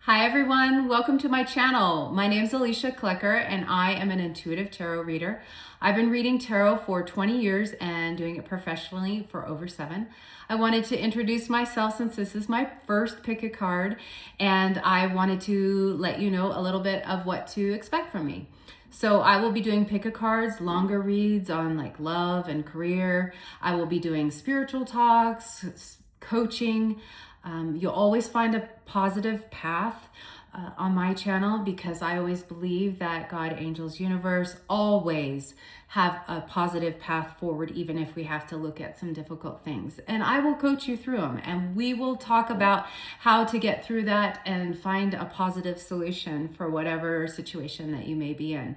Hi everyone, welcome to my channel. My name is Alisha Klecker and I am an intuitive tarot reader. I've been reading tarot for 20 years and doing it professionally for over 7. I wanted to introduce myself since this is my first pick a card, and I wanted to let you know a little bit of what to expect from me. So I will be doing pick a cards, longer reads on like love and career. I will be doing spiritual talks, coaching. You'll always find a positive path on my channel because I always believe that God, angels, universe always have a positive path forward, even if we have to look at some difficult things. And I will coach you through them, and we will talk about how to get through that and find a positive solution for whatever situation that you may be in.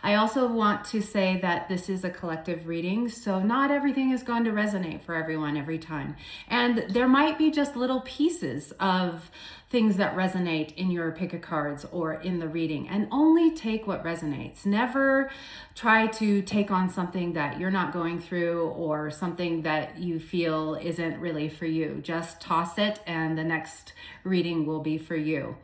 I also want to say that this is a collective reading, so not everything is going to resonate for everyone every time. And there might be just little pieces of things that resonate in your pick a cards or in the reading, and only take what resonates. Never try to take on something that you're not going through or something that you feel isn't really for you. Just toss it and the next reading will be for you.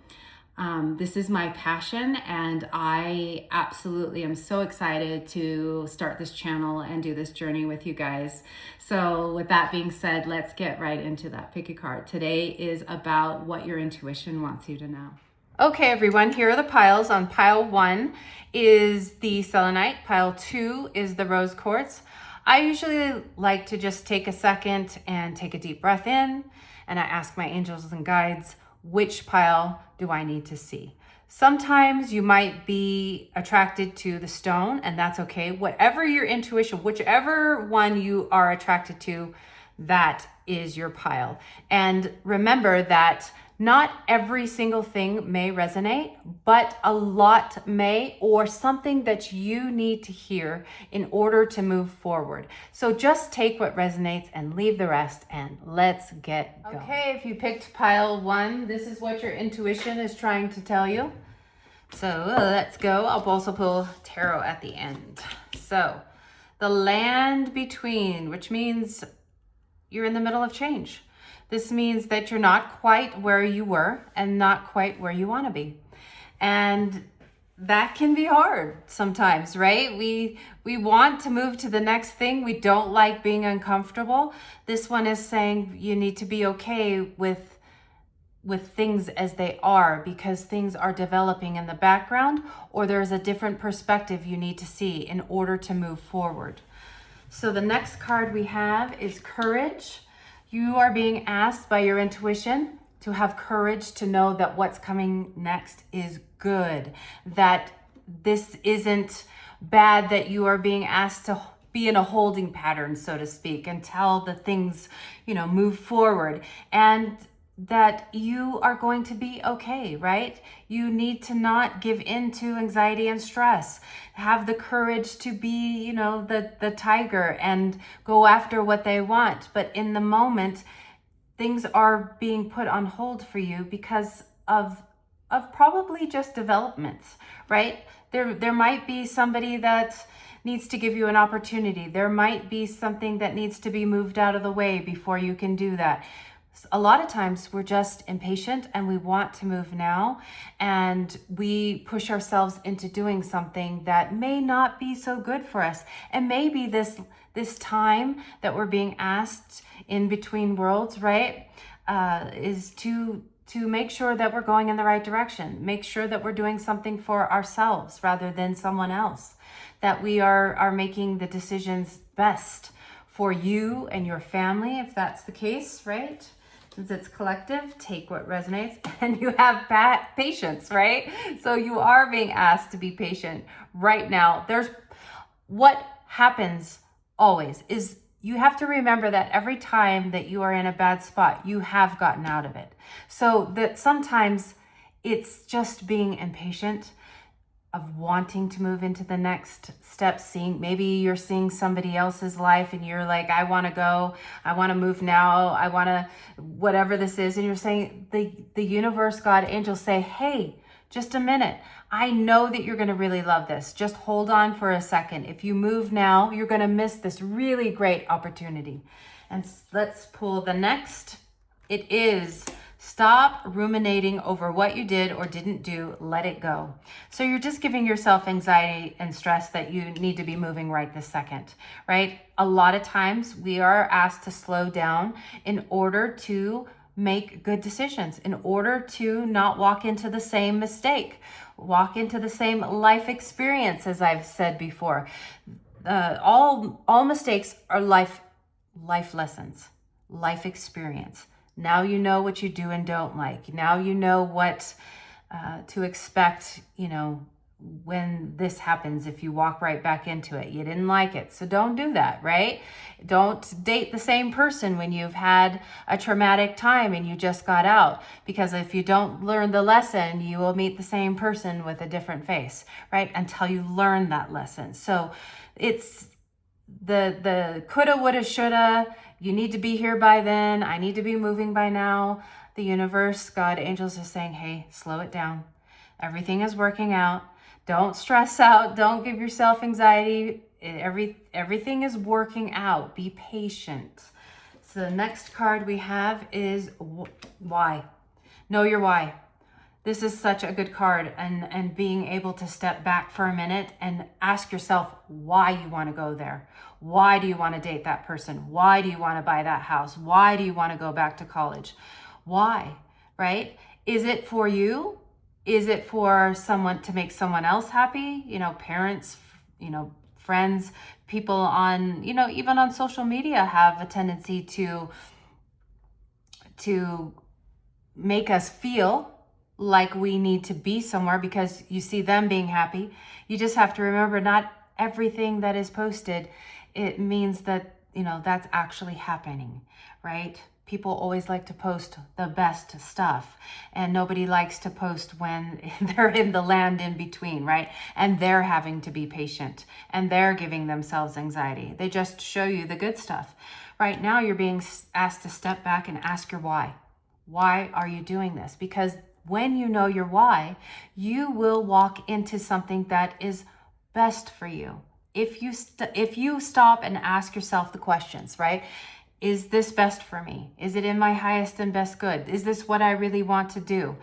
This is my passion, and I absolutely am so excited to start this channel and do this journey with you guys. So with that being said, let's get right into that pick a card. Today is about what your intuition wants you to know. Okay, everyone, here are the piles. On pile 1 is the selenite. Pile 2 is the rose quartz. I usually like to just take a second and take a deep breath in, and I ask my angels and guides, which pile do I need to see? Sometimes you might be attracted to the stone, and that's okay. Whatever your intuition, whichever one you are attracted to, that is your pile. And remember that not every single thing may resonate, but a lot may, or something that you need to hear in order to move forward. So just take what resonates and leave the rest, and let's get going. Okay, if you picked pile 1, this is what your intuition is trying to tell you. So let's go. I'll also pull tarot at the end. So the land between, which means you're in the middle of change. This means that you're not quite where you were and not quite where you want to be. And that can be hard sometimes, right? We want to move to the next thing. We don't like being uncomfortable. This one is saying you need to be okay with things as they are, because things are developing in the background, or there's a different perspective you need to see in order to move forward. So the next card we have is courage. You are being asked by your intuition to have courage to know that what's coming next is good, that this isn't bad, that you are being asked to be in a holding pattern, so to speak, until the things, move forward, and that you are going to be okay, right? You need to not give in to anxiety and stress. Have the courage to be, the tiger and go after what they want. But in the moment, things are being put on hold for you because of probably just developments, right? There might be somebody that needs to give you an opportunity. There might be something that needs to be moved out of the way before you can do that. A lot of times we're just impatient and we want to move now, and we push ourselves into doing something that may not be so good for us. And maybe this time that we're being asked in between worlds, right, is to make sure that we're going in the right direction, make sure that we're doing something for ourselves rather than someone else, that we are making the decisions best for you and your family, if that's the case, right? Since it's collective, take what resonates, and you have patience, right? So you are being asked to be patient right now. What happens always is you have to remember that every time that you are in a bad spot, you have gotten out of it. So that sometimes it's just being impatient of wanting to move into the next step, maybe you're seeing somebody else's life and you're like, I want to go, I want to move now, I want to, whatever this is. And you're saying, the universe, God, angels say, hey, just a minute. I know that you're going to really love this. Just hold on for a second. If you move now, you're going to miss this really great opportunity. And let's pull the next. It is Stop ruminating over what you did or didn't do. Let it go. So you're just giving yourself anxiety and stress that you need to be moving right this second, right? A lot of times we are asked to slow down in order to make good decisions, in order to not walk into the same mistake, walk into the same life experience, as I've said before. All mistakes are life lessons, life experience. Now you know what you do and don't like. Now you know what to expect, when this happens, if you walk right back into it. You didn't like it, so don't do that, right? Don't date the same person when you've had a traumatic time and you just got out, because if you don't learn the lesson, you will meet the same person with a different face, right? Until you learn that lesson. So it's the coulda, woulda, shoulda. You need to be here by then. I need to be moving by now. The universe, God, angels are saying, hey, slow it down. Everything is working out. Don't stress out. Don't give yourself anxiety. Everything is working out. Be patient. So the next card we have is why. Know your why. This is such a good card, and being able to step back for a minute and ask yourself why you want to go there. Why do you want to date that person? Why do you want to buy that house? Why do you want to go back to college? Why, right? Is it for you? Is it for someone to make someone else happy? Parents, friends, people on, even on social media have a tendency to make us feel like we need to be somewhere because you see them being happy. You just have to remember, not everything that is posted, it means that, that's actually happening, right? People always like to post the best stuff, and nobody likes to post when they're in the land in between, right? And they're having to be patient and they're giving themselves anxiety. They just show you the good stuff. Right now, you're being asked to step back and ask your why. Why are you doing this? Because when you know your why, you will walk into something that is best for you. If you stop and ask yourself the questions, right? Is this best for me? Is it in my highest and best good? Is this what I really want to do?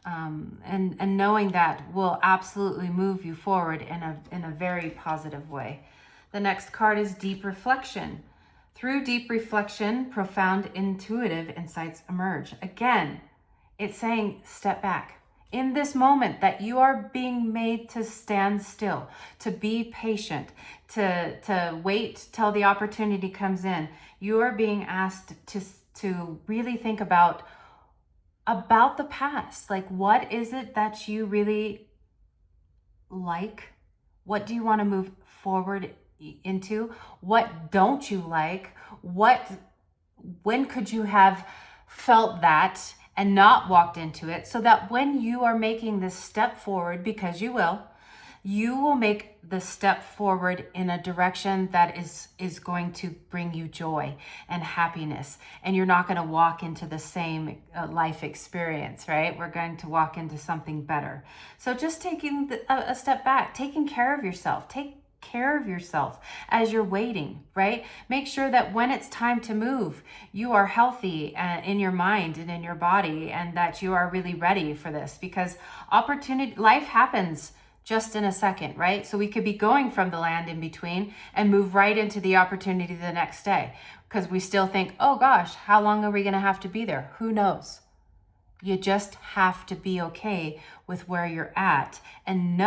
And knowing that will absolutely move you forward in a very positive way. The next card is deep reflection. Through deep reflection, profound intuitive insights emerge. Again, it's saying step back. In this moment that you are being made to stand still, to be patient, to wait till the opportunity comes in, you are being asked to really think about the past. Like, what is it that you really like? What do you want to move forward into? What don't you like? When could you have felt that and not walked into it, so that when you are making this step forward, because you will make the step forward in a direction that is going to bring you joy and happiness, and you're not going to walk into the same life experience, right? We're going to walk into something better. So just taking a step back, taking care of yourself, take care of yourself as you're waiting, right? Make sure that when it's time to move, you are healthy in your mind and in your body, and that you are really ready for this, because life happens just in a second, right? So we could be going from the land in between and move right into the opportunity the next day, because we still think, oh gosh, how long are we going to have to be there? Who knows? You just have to be okay with where you're at, and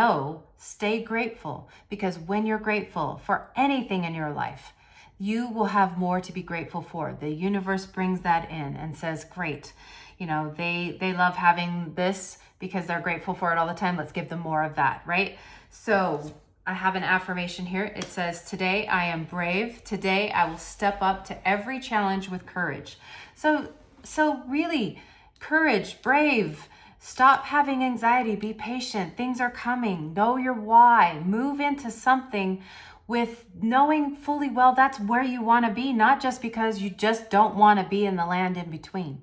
stay grateful, because when you're grateful for anything in your life, you will have more to be grateful for. The universe brings that in and says, great, they love having this because they're grateful for it all the time. Let's give them more of that, right? So I have an affirmation here. It says, today I am brave. Today I will step up to every challenge with courage. So really, courage, brave. Stop having anxiety. Be patient. Things are coming. Know your why. Move into something with knowing fully well that's where you want to be, not just because you just don't want to be in the land in between,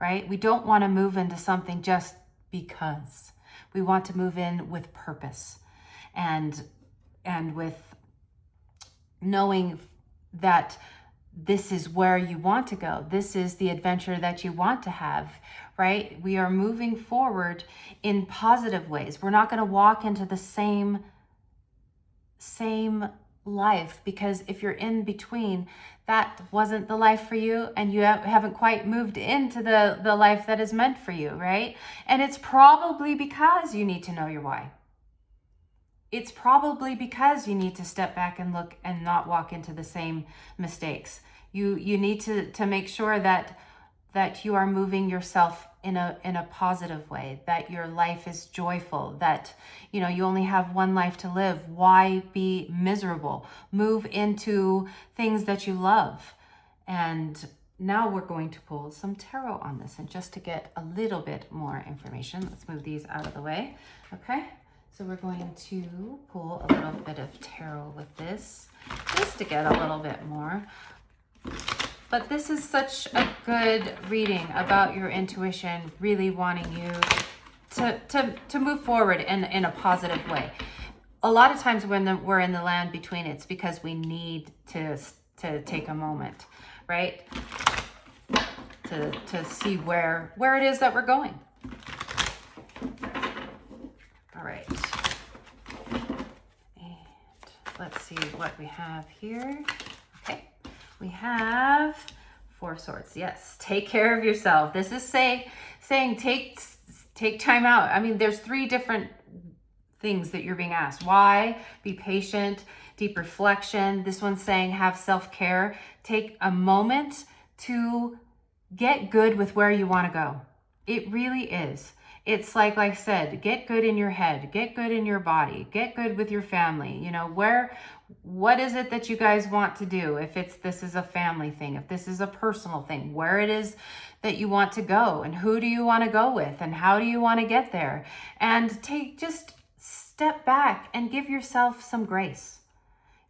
right? We don't want to move into something just because. We want to move in with purpose and with knowing that this is where you want to go. This is the adventure that you want to have, right? We are moving forward in positive ways. We're not going to walk into the same life, because if you're in between, that wasn't the life for you, and you haven't quite moved into the life that is meant for you, right? And it's probably because you need to know your why. It's probably because you need to step back and look and not walk into the same mistakes. You need to make sure that you are moving yourself in a positive way, that your life is joyful, that you only have one life to live. Why be miserable? Move into things that you love. And now we're going to pull some tarot on this, and just to get a little bit more information, let's move these out of the way. Okay, so we're going to pull a little bit of tarot with this, just to get a little bit more. But this is such a good reading about your intuition really wanting you to move forward in a positive way. A lot of times when we're in the land between, it's because we need to take a moment, right? To see where it is that we're going. All right. And let's see what we have here. Okay. We have 4 swords. Yes, take care of yourself. This is saying take time out. I mean, there's 3 different things that you're being asked. Why? Be patient, deep reflection. This one's saying have self-care. Take a moment to get good with where you want to go. It really is. It's like I said, get good in your head, get good in your body, get good with your family. What is it that you guys want to do? If this is a family thing, if this is a personal thing, where it is that you want to go, and who do you want to go with, and how do you want to get there? And just step back and give yourself some grace.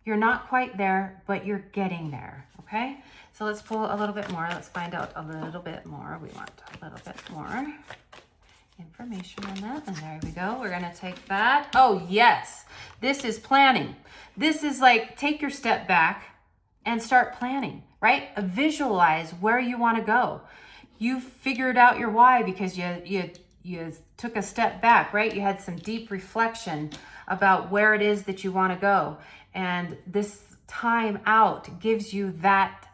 You're not quite there, but you're getting there, okay? So let's pull a little bit more. Let's find out a little bit more. We want a little bit more information on that. And there we go. We're going to take that. Oh, yes. This is planning. This is like take your step back and start planning, right? Visualize where you want to go. You figured out your why because you took a step back, right? You had some deep reflection about where it is that you want to go. And this time out gives you that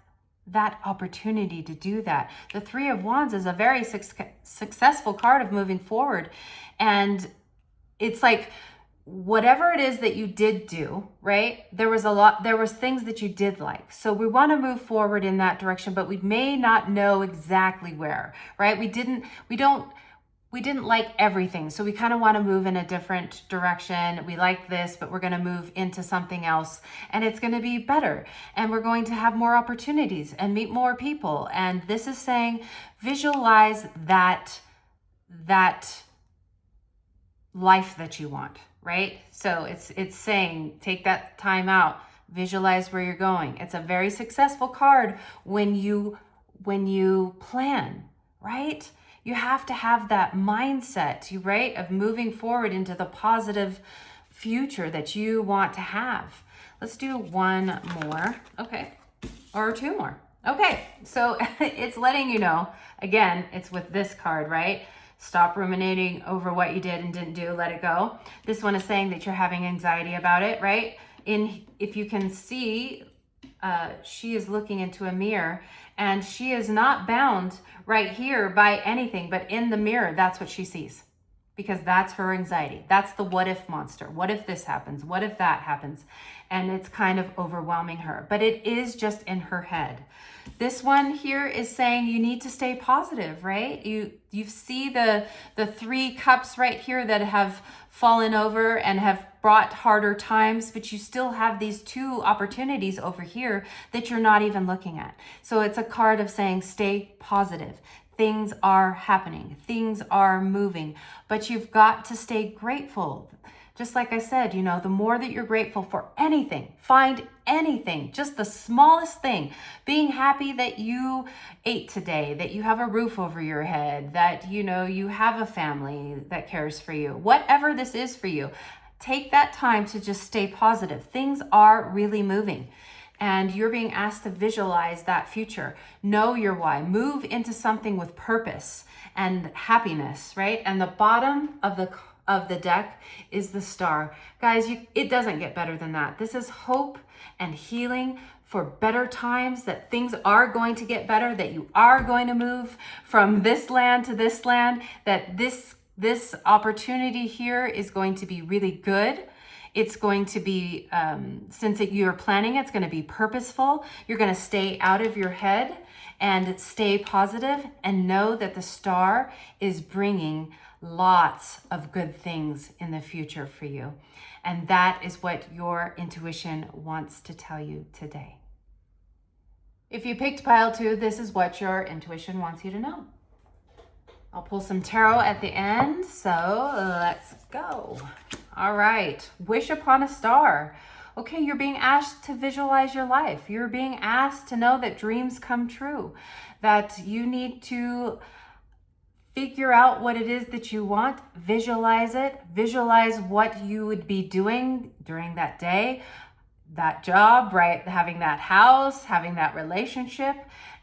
opportunity to do that. The 3 of Wands is a very successful card of moving forward. And it's like, whatever it is that you did do, right? There was things that you did like. So we want to move forward in that direction, but we may not know exactly where, right? We didn't like everything. So we kind of want to move in a different direction. We like this, but we're going to move into something else, and it's going to be better. And we're going to have more opportunities and meet more people. And this is saying, visualize that life that you want, right? So it's saying, take that time out, visualize where you're going. It's a very successful card when you plan, right? You have to have that mindset, right, of moving forward into the positive future that you want to have. Let's do 1 more. Okay. Or 2 more. Okay. So it's letting you know, again, it's with this card, right? Stop ruminating over what you did and didn't do. Let it go. This one is saying that you're having anxiety about it, right? If you can see, she is looking into a mirror, and she is not bound right here by anything, but in the mirror, that's what she sees, because that's her anxiety. That's the what if monster. What if this happens? What if that happens? And it's kind of overwhelming her, but it is just in her head. This one here is saying you need to stay positive, right? You see the 3 cups right here that have fallen over and have brought harder times, but you still have these 2 opportunities over here that you're not even looking at. So it's a card of saying stay positive. Things are happening. Things are moving, but you've got to stay grateful. Just like I said, the more that you're grateful for anything, find anything, just the smallest thing, being happy that you ate today, that you have a roof over your head, that, you have a family that cares for you, whatever this is for you, take that time to just stay positive. Things are really moving. and you're being asked to visualize that future. Know your why. Move into something with purpose and happiness, right? And the bottom of the deck is the star. Guys, it doesn't get better than that. This is hope and healing for better times, that things are going to get better, that you are going to move from this land to this land, that this opportunity here is going to be really good. It's going to be, since you're planning, it's going to be purposeful. You're going to stay out of your head and stay positive, and know that the star is bringing lots of good things in the future for you. And that is what your intuition wants to tell you today. If you picked pile 2, this is what your intuition wants you to know. I'll pull some tarot at the end, so let's go. All right, wish upon a star. Okay, you're being asked to visualize your life. You're being asked to know that dreams come true, that you need to figure out what it is that you want, visualize it, visualize what you would be doing during that day, that job, right? Having that house, having that relationship,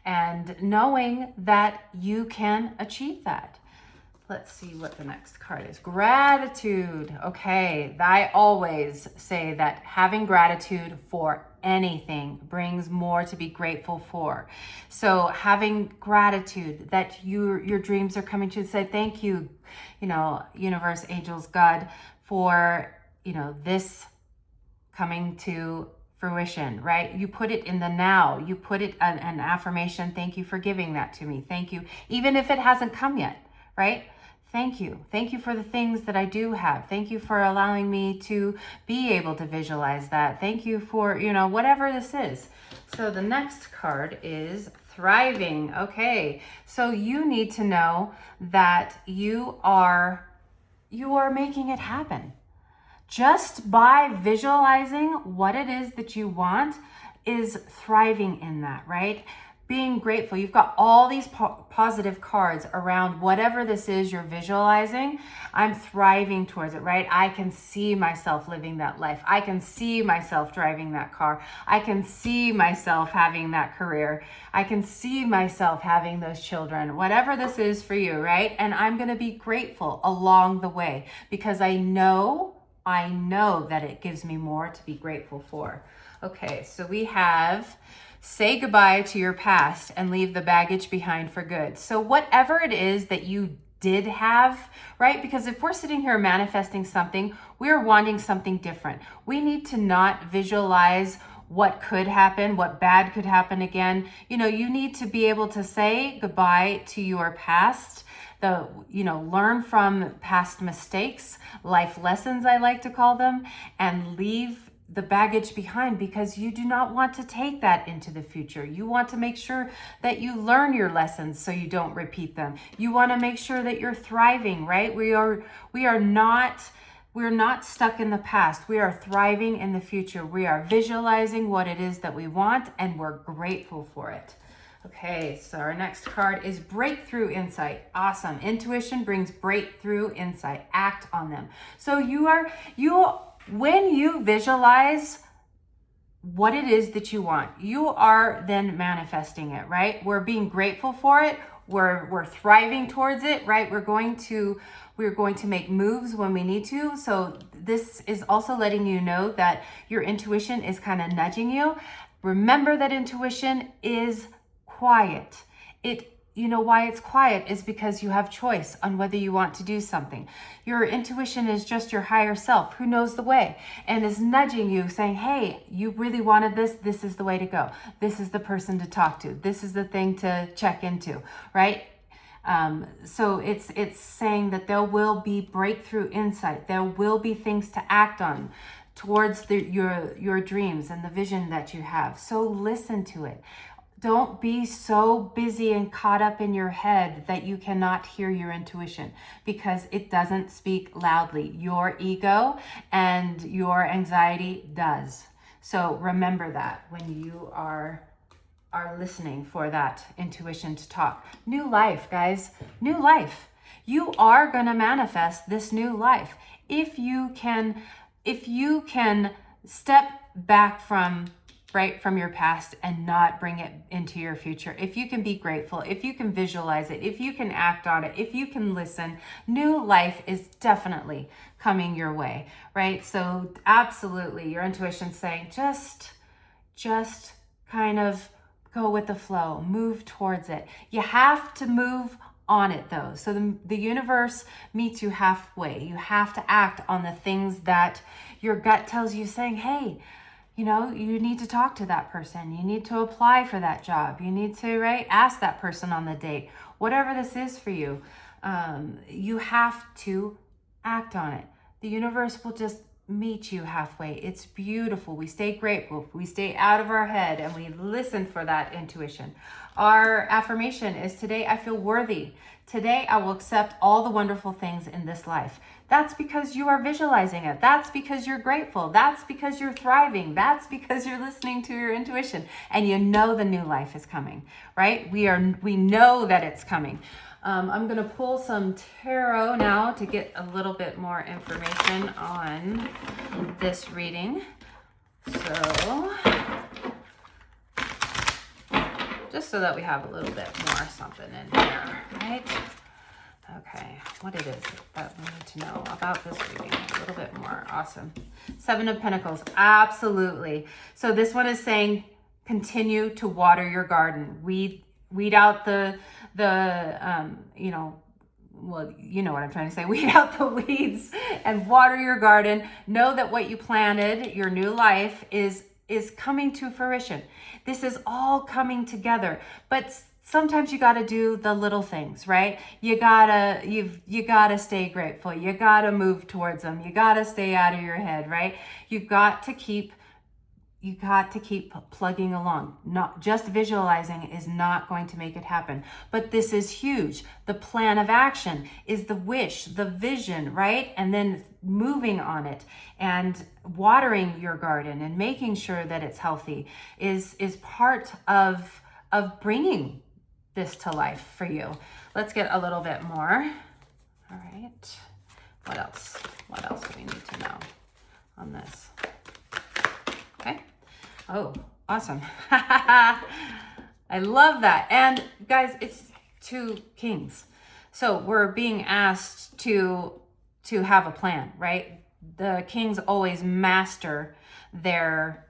and knowing that you can achieve that. Let's see what the next card is. Gratitude. Okay, I always say that having gratitude for anything brings more to be grateful for. So having gratitude that your dreams are coming to, say thank you, universe, angels, God, for, this coming to fruition, right? You put it in the now. You put it an affirmation. Thank you for giving that to me. Thank you. Even if it hasn't come yet, right? Thank you. Thank you for the things that I do have. Thank you for allowing me to be able to visualize that. Thank you for, whatever this is. So the next card is thriving. Okay. So you need to know that you are making it happen. Just by visualizing what it is that you want is thriving in that, right? Being grateful. You've got all these positive cards around whatever this is you're visualizing. I'm thriving towards it, right? I can see myself living that life. I can see myself driving that car. I can see myself having that career. I can see myself having those children, whatever this is for you, right? And I'm going to be grateful along the way because I know that it gives me more to be grateful for. Okay, so we have say goodbye to your past and leave the baggage behind for good. So whatever it is that you did have, right? Because if we're sitting here manifesting something, we're wanting something different. We need to not visualize what could happen, what bad could happen again. You need to be able to say goodbye to your past, learn from past mistakes, life lessons, I like to call them, and leave the baggage behind, because you do not want to take that into the future. You want to make sure that you learn your lessons so you don't repeat them. You want to make sure that you're thriving, right? We're not stuck in the past. We are thriving in the future. We are visualizing what it is that we want, and we're grateful for it. Okay, so our next card is breakthrough insight. Awesome. Intuition brings breakthrough insight. Act on them. So when you visualize what it is that you want, you are then manifesting it, right? We're being grateful for it. We're thriving towards it, right? We're going to make moves when we need to. So this is also letting you know that your intuition is kind of nudging you. Remember that intuition is quiet. Why it's quiet is because you have choice on whether you want to do something. Your intuition is just your higher self who knows the way and is nudging you, saying, hey, you really wanted this. This is the way to go. This is the person to talk to. This is the thing to check into, right? So it's saying that there will be breakthrough insight. There will be things to act on towards your dreams and the vision that you have. So listen to it. Don't be so busy and caught up in your head that you cannot hear your intuition, because it doesn't speak loudly. Your ego and your anxiety does. So remember that when you are listening for that intuition to talk. New life, guys. New life. You are going to manifest this new life. If you can step back from right, from your past and not bring it into your future, if you can be grateful, if you can visualize it, if you can act on it, if you can listen, new life is definitely coming your way, right? So absolutely, your intuition's saying just kind of go with the flow, move towards it. You have to move on it though. So the universe meets you halfway. You have to act on the things that your gut tells you, saying, hey, you know, you need to talk to that person. You need to apply for that job. You need to, right, ask that person on the date. Whatever this is for you, you have to act on it. The universe will just meet you halfway. It's beautiful. We stay grateful. We stay out of our head and we listen for that intuition. Our affirmation is, today I feel worthy. Today I will accept all the wonderful things in this life. That's because you are visualizing it. That's because you're grateful. That's because you're thriving. That's because you're listening to your intuition and you know the new life is coming, right? We know that it's coming. I'm going to pull some tarot now to get a little bit more information on this reading. So, just so that we have a little bit more something in here, right? Okay, what it is that we need to know about this reading a little bit more. Awesome. Seven of Pentacles, absolutely. So this one is saying, continue to water your garden. Weed out the you know, well, you know what I'm trying to say. Weed out the weeds and water your garden. Know that what you planted, your new life, is coming to fruition. This is all coming together. But sometimes you got to do the little things, right? You gotta stay grateful. You gotta move towards them. You gotta stay out of your head, right? You've got to keep plugging along. Not just visualizing is not going to make it happen. But this is huge. The plan of action is the wish, the vision, right? And then moving on it and watering your garden and making sure that it's healthy is part of bringing this to life for you. Let's get a little bit more. All right. What else? What else do we need to know on this? Okay. Oh, awesome. I love that. And guys, it's two kings. So we're being asked to have a plan, right? The kings always master their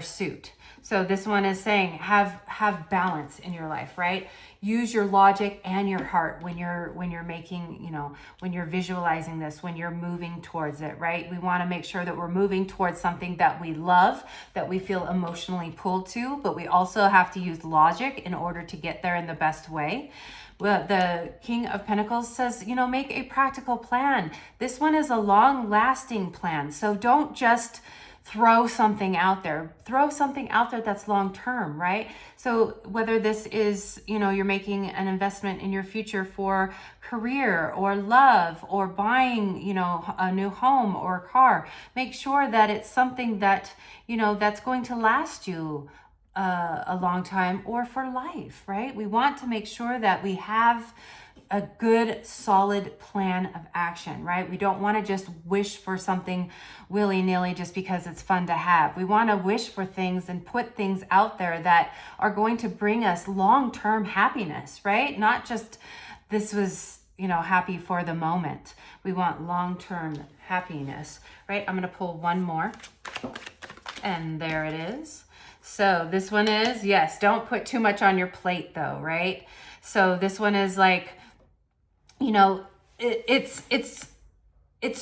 suit. So this one is saying have balance in your life, right? Use your logic and your heart when you're making, you know, when you're visualizing this, when you're moving towards it, right? We want to make sure that we're moving towards something that we love, that we feel emotionally pulled to, but we also have to use logic in order to get there in the best way. Well, the King of Pentacles says, you know, make a practical plan. This one is a long-lasting plan. So don't just throw something out there. Throw something out there that's long-term, right? So whether this is, you know, you're making an investment in your future for career or love or buying, you know, a new home or car, make sure that it's something that, you know, that's going to last you a long time or for life, right? We want to make sure that we have a good, solid plan of action, right? We don't want to just wish for something willy-nilly just because it's fun to have. We want to wish for things and put things out there that are going to bring us long-term happiness, right? Not just this was, you know, happy for the moment. We want long-term happiness, right? I'm going to pull one more. And there it is. So this one is, yes, don't put too much on your plate though, right? So this one is like, you know, it's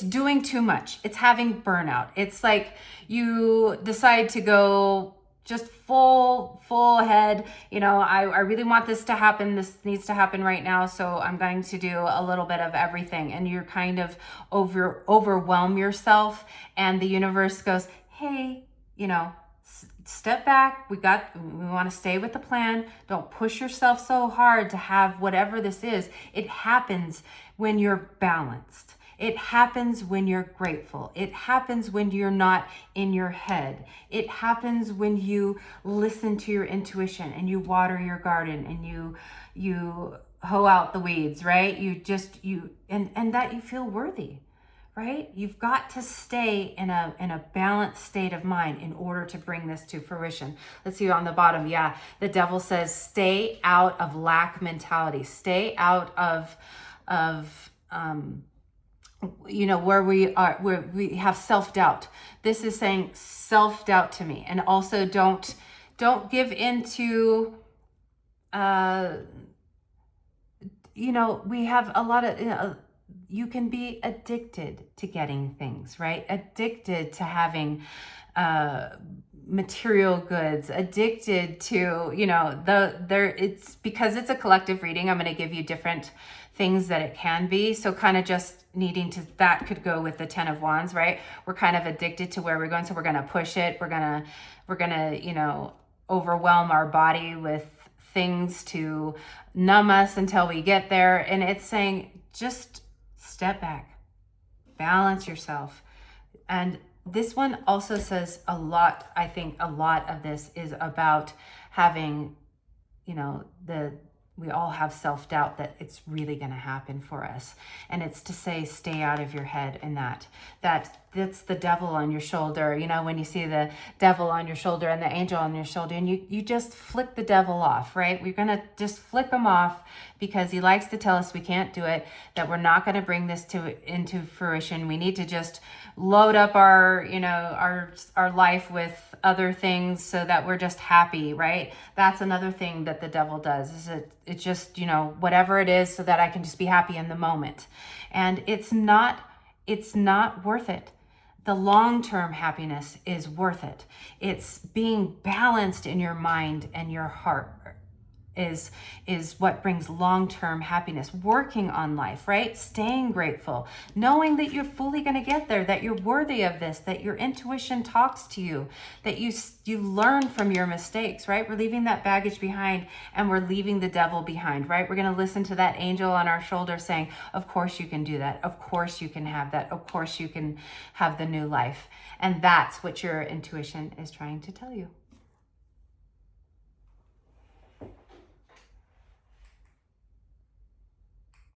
doing too much. It's having burnout. It's like you decide to go just full head. You know, I really want this to happen. This needs to happen right now. So I'm going to do a little bit of everything. And you're kind of overwhelm yourself. And the universe goes, hey, you know, step back. We want to stay with the plan. Don't push yourself so hard to have whatever this is. It happens when you're balanced. It happens when you're grateful. It happens when you're not in your head. It happens when you listen to your intuition and you water your garden and you hoe out the weeds, right? And that you feel worthy, right? You've got to stay in a balanced state of mind in order to bring this to fruition. Let's see on the bottom. Yeah, the devil says, stay out of lack mentality. Stay out of where we have self-doubt. This is saying self-doubt to me. And also don't give into, we have a lot of, you can be addicted to getting things, right? Addicted to having material goods, addicted to, it's because it's a collective reading. I'm going to give you different things that it can be. So kind of just needing to, that could go with the 10 of Wands, right? We're kind of addicted to where we're going. So we're going to push it. We're going to, overwhelm our body with things to numb us until we get there. And it's saying, just step back, balance yourself. And this one also says a lot, I think a lot of this is about having, we all have self-doubt that it's really going to happen for us. And it's to say, stay out of your head. And that's the devil on your shoulder. When you see the devil on your shoulder and the angel on your shoulder, and you just flick the devil off, right? We're going to just flick him off because he likes to tell us we can't do it, that we're not going to bring this into fruition. We need to just load up our life with other things so that we're just happy, right? That's another thing that the devil does, is it's just, whatever it is so that I can just be happy in the moment. And it's not worth it. The long-term happiness is worth it. It's being balanced in your mind and your heart is what brings long-term happiness. Working on life, right? Staying grateful, knowing that you're fully going to get there, that you're worthy of this, that your intuition talks to you, that you learn from your mistakes, right? We're leaving that baggage behind and we're leaving the devil behind, right? We're going to listen to that angel on our shoulder saying, of course you can do that. Of course you can have that. Of course you can have the new life. And that's what your intuition is trying to tell you.